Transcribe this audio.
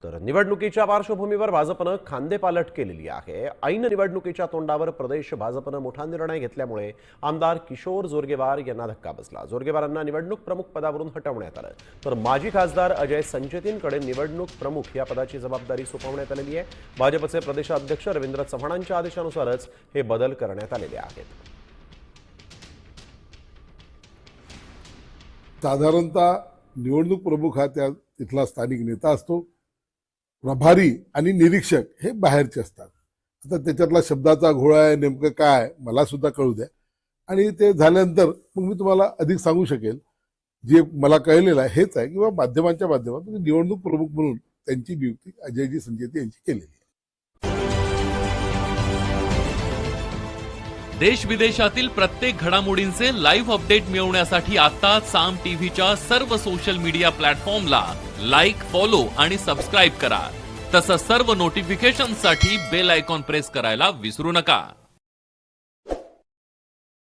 तर निवडणुकीच्या पार्श्वभूमीवर भाजपनं खांदेपालट केलेली आहे। ऐन निवडणुकीच्या तोंडावर प्रदेश भाजपनं मोठा निर्णय घेतल्यामुळे आमदार किशोर जोरगेवार यांना धक्का बसला। जोरगेवारांना निवडणूक प्रमुख पदावरून हटवण्यात आलं, तर माजी खासदार अजय संचेतींकडे निवडणूक प्रमुख या पदाची जबाबदारी सोपवण्यात आलेली आहे। भाजपचे प्रदेशाध्यक्ष रवींद्र चव्हाणांच्या आदेशानुसारच हे बदल करण्यात आलेले आहेत। साधारणतः निवडणूक प्रमुख हा तिथला स्थानिक नेता असतो। प्रभारी आणि निरीक्षक हे बाहेरचे असतात। आता त्याच्यातला शब्दाचा घोळा आहे, नेमकं काय मला सुद्धा कळू द्या, आणि ते झाल्यानंतर मग मी तुम्हाला अधिक सांगू शकेल। जे मला कळलेलं आहे हेच आहे की माध्यमांच्या माध्यमातून निवडणूक प्रमुख म्हणून त्यांची नियुक्ती अजयजी संचेती यांची केलेली आहे। देश विदेशातील प्रत्येक घडामोडींचे लाईव्ह अपडेट मिळवण्यासाठी आता साम टीव्हीच्या सर्व सोशल मीडिया प्लॅटफॉर्मला लाईक, फॉलो आणि सबस्क्राईब करा। तसंच सर्व नोटिफिकेशनसाठी बेल आयकॉन प्रेस करायला विसरू नका।